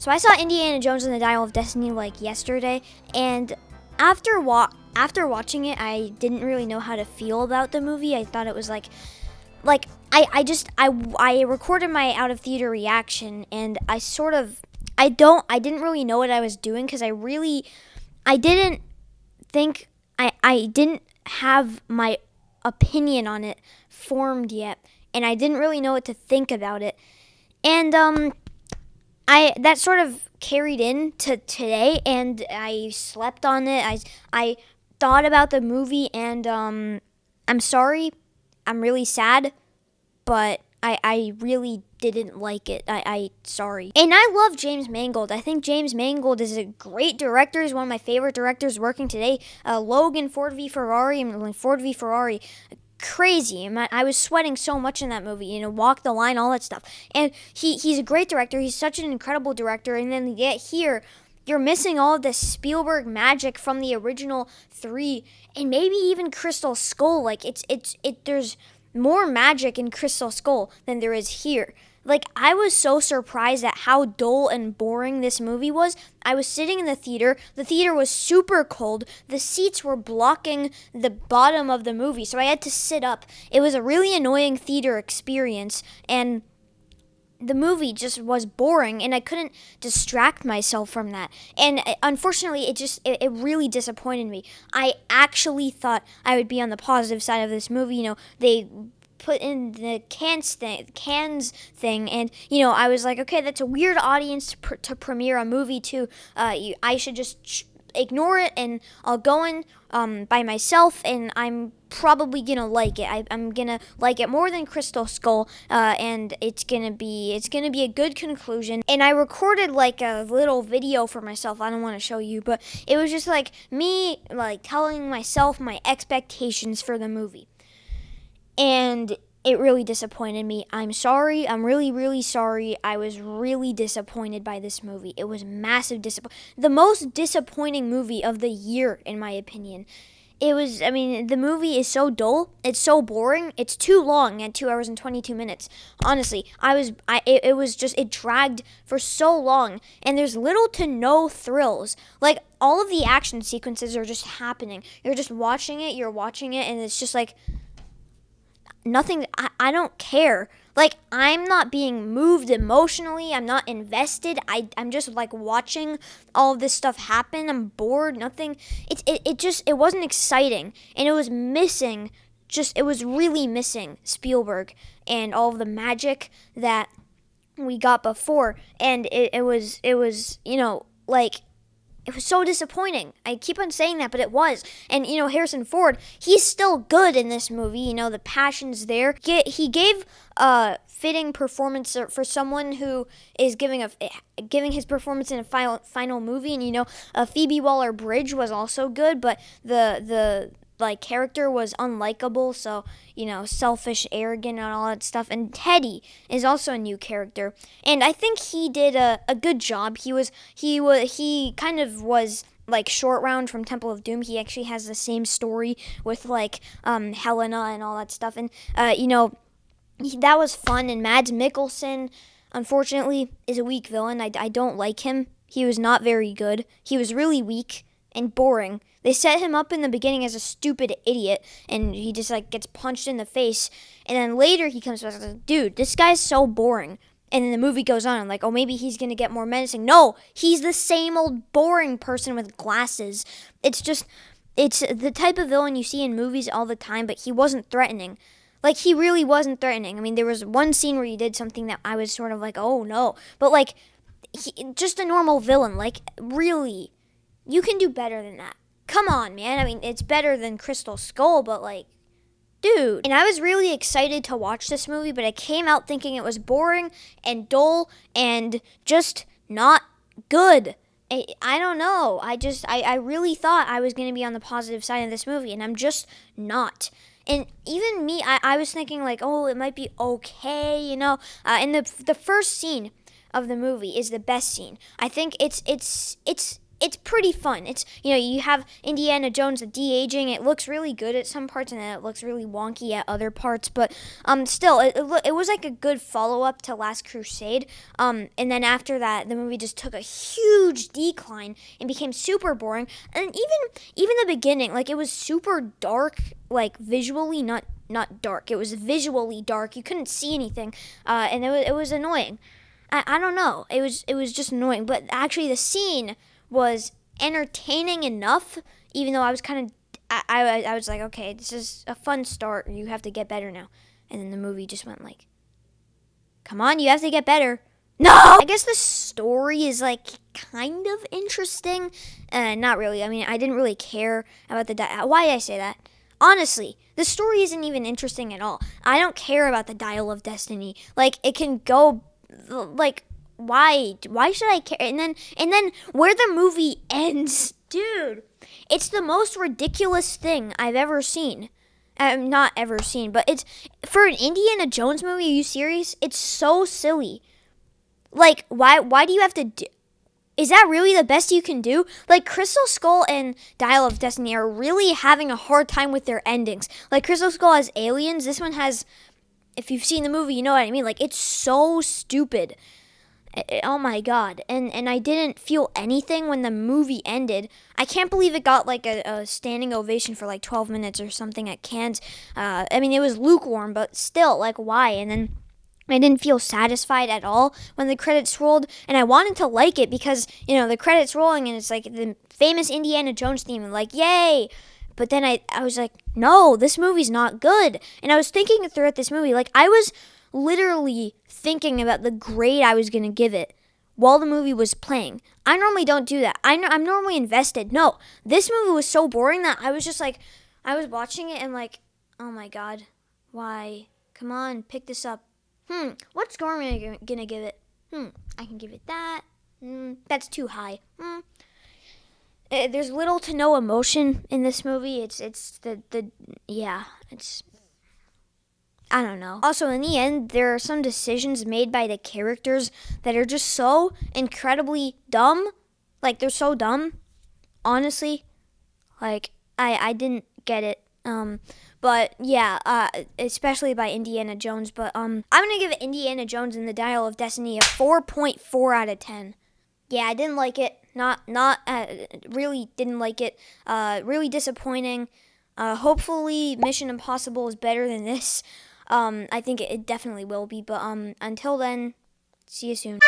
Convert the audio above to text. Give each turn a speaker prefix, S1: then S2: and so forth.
S1: So I saw Indiana Jones and the Dial of Destiny like yesterday, and after watching it, I didn't really know how to feel about the movie. I thought it was like I recorded my out of theater reaction, and I didn't really know what I was doing because I didn't think I didn't have my opinion on it formed yet, and I didn't really know what to think about it, and I that sort of carried into today, and I slept on it. I thought about the movie, and I'm sorry. I'm really sad, but I really didn't like it. I sorry. And I love James Mangold. I think James Mangold is a great director. He's one of my favorite directors working today. Logan, Ford v Ferrari, and Ford v Ferrari. Crazy. I was sweating so much in that movie, Walk the Line, all that stuff. And he's a great director. He's such an incredible director. And then yet here, you're missing all of this Spielberg magic from the original three, and maybe even Crystal Skull. Like there's more magic in Crystal Skull than there is here. Like, I was so surprised at how dull and boring this movie was. I was sitting in the theater. The theater was super cold. The seats were blocking the bottom of the movie, so I had to sit up. It was a really annoying theater experience, and the movie just was boring, and I couldn't distract myself from that. And unfortunately, it really disappointed me. I actually thought I would be on the positive side of this movie. They put in the cans thing, and I was like, okay, that's a weird audience to premiere a movie to. I should just ignore it, and I'll go in by myself, and I'm probably gonna like it. I'm gonna like it more than Crystal Skull, and it's gonna be a good conclusion. And I recorded like a little video for myself. I don't want to show you, but it was just like me like telling myself my expectations for the movie. And it really disappointed me. I'm sorry. I'm really, really sorry. I was really disappointed by this movie. It was massive disappointment. The most disappointing movie of the year, in my opinion. The movie is so dull. It's so boring. It's too long at 2 hours and 22 minutes. Honestly, it dragged for so long, and there's little to no thrills. Like, all of the action sequences are just happening. You're watching it, and it's just like, nothing. I don't care. Like, I'm not being moved emotionally. I'm not invested. I'm just like watching all of this stuff happen. I'm bored. Nothing. It wasn't exciting, and it was missing. It was really missing Spielberg and all of the magic that we got before. And it was like, it was so disappointing. I keep on saying that, but it was. And, Harrison Ford, he's still good in this movie. The passion's there. He gave a fitting performance for someone who is giving his performance in a final movie. And, Phoebe Waller-Bridge was also good, but the character was unlikable, so, selfish, arrogant, and all that stuff. And Teddy is also a new character, and I think he did a good job. He kind of was like Short Round from Temple of Doom. He actually has the same story with Helena and all that stuff, and that was fun. And Mads Mikkelsen, unfortunately, is a weak villain. I don't like him. He was not very good. He was really weak and boring. They set him up in the beginning as a stupid idiot, and he just gets punched in the face, and then later he comes back and says, dude, this guy's so boring. And then the movie goes on, I'm like, oh, maybe he's gonna get more menacing. No, he's the same old boring person with glasses. It's the type of villain you see in movies all the time, but he wasn't threatening. Like, he really wasn't threatening. There was one scene where he did something that I was sort of like, oh no, but just a normal villain. Really, you can do better than that. Come on, man. It's better than Crystal Skull, but dude. And I was really excited to watch this movie, but I came out thinking it was boring and dull and just not good. I don't know. I really thought I was going to be on the positive side of this movie, and I'm just not. And even me, I was thinking oh, it might be okay, and the first scene of the movie is the best scene. I think it's it's pretty fun. It's, you have Indiana Jones, the de-aging. It looks really good at some parts, and then it looks really wonky at other parts. But still, it was like a good follow-up to Last Crusade. And then after that, the movie just took a huge decline and became super boring. And even the beginning, like, it was super dark, like, visually, not dark. It was visually dark. You couldn't see anything, and it was annoying. I don't know. It was just annoying. But actually, the scene was entertaining enough, even though I was kind of, I was like, okay, this is a fun start. You have to get better now. And then the movie just went like, come on, you have to get better. No! I guess the story is like kind of interesting. Not really. I mean, I didn't really care about why did I say that? Honestly, the story isn't even interesting at all. I don't care about the Dial of Destiny. Like, it can go, like, why should I care? And then where the movie ends, dude, it's the most ridiculous thing I've ever seen. Not ever seen, but it's, for an Indiana Jones movie, are you serious? It's so silly. Like, why do you have to do, is that really the best you can do? Like, Crystal Skull and Dial of Destiny are really having a hard time with their endings. Like, Crystal Skull has aliens. This one has, if you've seen the movie, you know what I mean. Like, it's so stupid. Oh my god. And I didn't feel anything when the movie ended. I can't believe it got like a standing ovation for like 12 minutes or something at Cannes. I mean, it was lukewarm, but still, like, why? And then I didn't feel satisfied at all when the credits rolled, and I wanted to like it because, the credits rolling and it's like the famous Indiana Jones theme, and like, yay! But then I was like, no, this movie's not good. And I was thinking throughout this movie, like, I was literally thinking about the grade I was going to give it while the movie was playing. I normally don't do that. I'm normally invested. No, this movie was so boring that I was just like, I was watching it and like, oh my god, why? Come on, pick this up. What score am I gonna give it? I can give it that. That's too high. There's little to no emotion in this movie. It's I don't know. Also, in the end, there are some decisions made by the characters that are just so incredibly dumb. Like, they're so dumb. Honestly, like, I didn't get it. But yeah, especially by Indiana Jones. But I'm gonna give Indiana Jones and the Dial of Destiny a 4.4 out of 10. Yeah, I didn't like it. Really didn't like it. Really disappointing. Hopefully, Mission Impossible is better than this. I think it definitely will be. But until then, see you soon.